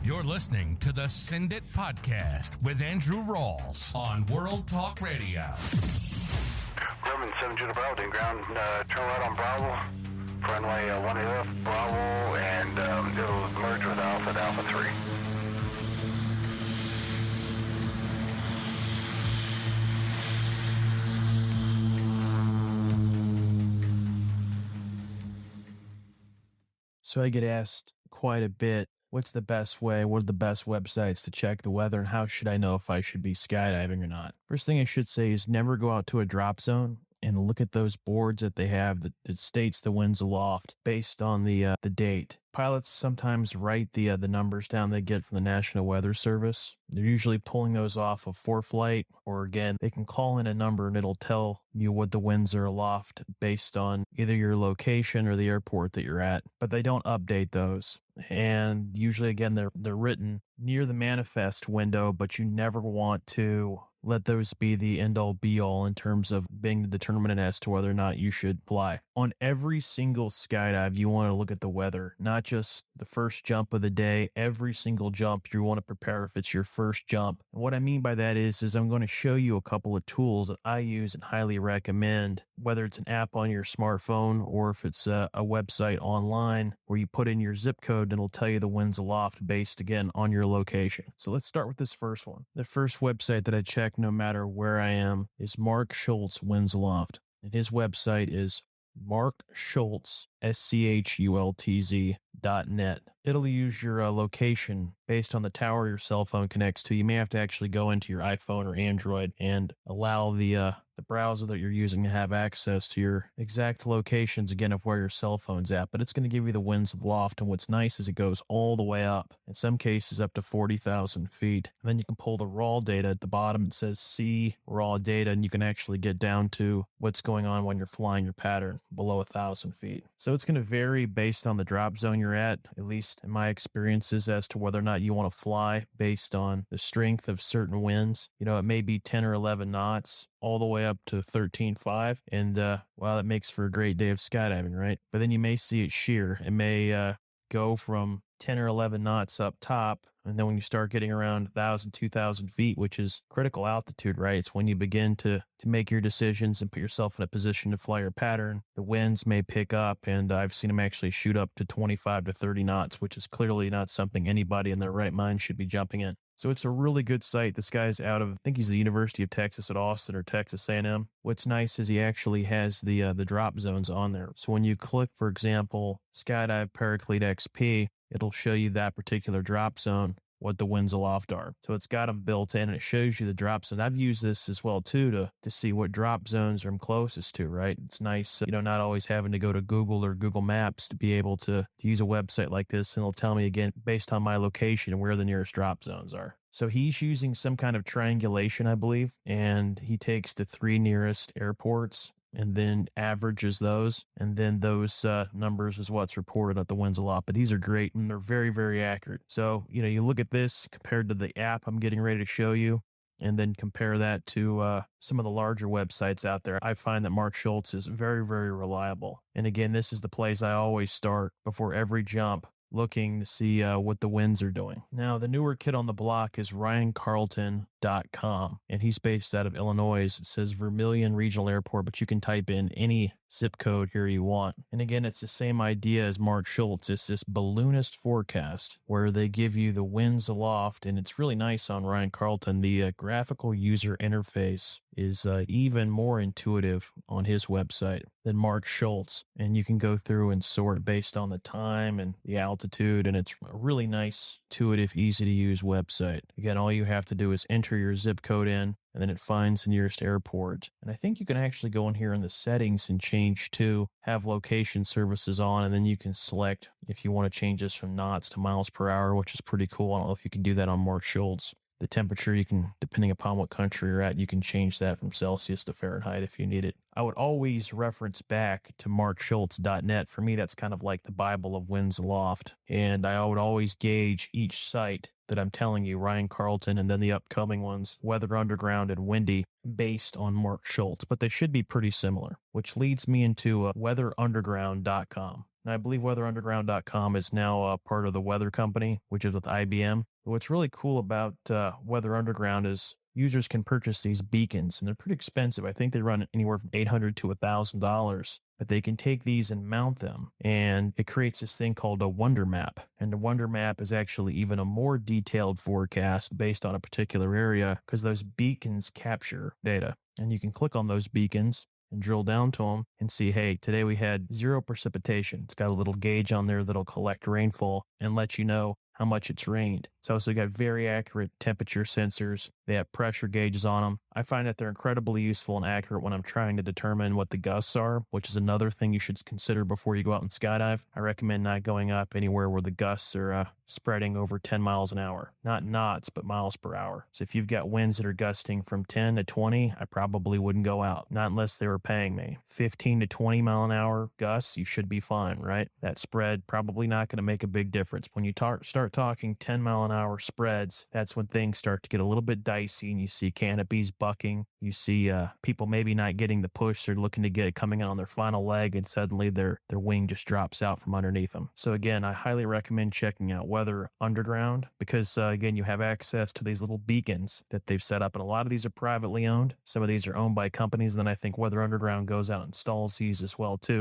You're listening to the Send It Podcast with Andrew Rawls on World Talk Radio. Grumman 7 Judah Bravo, then ground, turn right on Bravo, runway 18 left, Bravo, and it'll merge with Alpha at Alpha 3. So I get asked quite a bit, what's the best way, what are the best websites to check the weather, and how should I know if I should be skydiving or not? First thing I should say is never go out to a drop zone and look at those boards that they have that states the winds aloft based on the date. Pilots sometimes write the numbers down they get from the National Weather Service. They're usually pulling those off of ForeFlight, or again, they can call in a number and it'll tell you what the winds are aloft based on either your location or the airport that you're at. But they don't update those. And usually, again, they're written near the manifest window, but you never want to let those be the end-all be-all in terms of being the determinant as to whether or not you should fly. On every single skydive, you want to look at the weather, not just the first jump of the day. Every single jump, you want to prepare if it's your first jump. And what I mean by that is I'm going to show you a couple of tools that I use and highly recommend, whether it's an app on your smartphone or if it's a website online where you put in your zip code and it'll tell you the winds aloft based, again, on your location. So let's start with this first one. The first website that I check no matter where I am is Mark Schultz Winds Aloft. And his website is Mark Schultz, SCHULTZ.net. It'll use your location based on the tower your cell phone connects to. You may have to actually go into your iPhone or Android and allow the browser that you're using to have access to your exact locations, again, of where your cell phone's at. But it's going to give you the winds aloft. And what's nice is it goes all the way up, in some cases up to 40,000 feet. And then you can pull the raw data at the bottom. It says see raw data, and you can actually get down to what's going on when you're flying your pattern below 1,000 feet. So it's going to vary based on the drop zone you're at least in my experiences, as to whether or not you want to fly based on the strength of certain winds. You know, it may be 10 or 11 knots all the way up to 13.5. And, well, that makes for a great day of skydiving, right? But then you may see it sheer. It may go from 10 or 11 knots up top. And then when you start getting around 1,000, 2,000 feet, which is critical altitude, right? It's when you begin to make your decisions and put yourself in a position to fly your pattern. The winds may pick up, and I've seen them actually shoot up to 25 to 30 knots, which is clearly not something anybody in their right mind should be jumping in. So it's a really good site. This guy's out of, I think he's the University of Texas at Austin or Texas A&M. What's nice is he actually has the drop zones on there. So when you click, for example, Skydive Paraclete XP, it'll show you that particular drop zone, what the winds aloft are. So it's got them built in, and it shows you the drop zone. I've used this as well, too, to see what drop zones I'm closest to, right? It's nice, not always having to go to Google or Google Maps to be able to use a website like this, and it'll tell me, again, based on my location, where the nearest drop zones are. So he's using some kind of triangulation, I believe, and he takes the 3 nearest airports and then averages those, and then those numbers is what's reported at the winds aloft. But these are great, and they're very, very accurate. So, you look at this compared to the app I'm getting ready to show you, and then compare that to some of the larger websites out there. I find that Mark Schultz is very, very reliable. And again, this is the place I always start before every jump, looking to see what the winds are doing. Now, the newer kid on the block is RyanCarlton.com, and he's based out of Illinois. It says Vermilion Regional Airport, but you can type in any zip code here you want. And again, it's the same idea as Mark Schultz. It's this balloonist forecast where they give you the winds aloft, and it's really nice on Ryan Carlton. The graphical user interface is even more intuitive on his website than Mark Schultz, and you can go through and sort based on the time and the altitude, and it's a really nice, intuitive, easy to use website. Again, all you have to do is enter your zip code in, and then it finds the nearest airport. And I think you can actually go in here in the settings and change to have location services on, and then you can select if you want to change this from knots to miles per hour, which is pretty cool. I don't know if you can do that on Mark Schultz. The temperature, you can, depending upon what country you're at, you can change that from Celsius to Fahrenheit if you need it. I would always reference back to markschultz.net. For me, that's kind of like the Bible of winds aloft. And I would always gauge each site that I'm telling you, Ryan Carlton, and then the upcoming ones, Weather Underground and Windy, based on Mark Schultz. But they should be pretty similar, which leads me into weatherunderground.com. And I believe weatherunderground.com is now part of the Weather Company, which is with IBM. What's really cool about Weather Underground is users can purchase these beacons, and they're pretty expensive. I think they run anywhere from $800 to $1,000. But they can take these and mount them, and it creates this thing called a Wonder Map. And the Wonder Map is actually even a more detailed forecast based on a particular area because those beacons capture data. And you can click on those beacons and drill down to them and see, hey, today we had 0 precipitation. It's got a little gauge on there that'll collect rainfall and let you know how much it's rained. It's also got very accurate temperature sensors. They have pressure gauges on them. I find that they're incredibly useful and accurate when I'm trying to determine what the gusts are, which is another thing you should consider before you go out and skydive. I recommend not going up anywhere where the gusts are spreading over 10 miles an hour. Not knots, but miles per hour. So if you've got winds that are gusting from 10 to 20, I probably wouldn't go out. Not unless they were paying me. 15 to 20 mile an hour gusts, you should be fine, right? That spread probably not going to make a big difference. When you start talking 10 mile an hour spreads, that's when things start to get a little bit dicey and you see canopies bucking. You see people maybe not getting the push they're looking to get coming in on their final leg, and suddenly their wing just drops out from underneath them. So again, I highly recommend checking out Weather Underground because again, you have access to these little beacons that they've set up, and a lot of these are privately owned. Some of these are owned by companies, and then I think Weather Underground goes out and installs these as well too.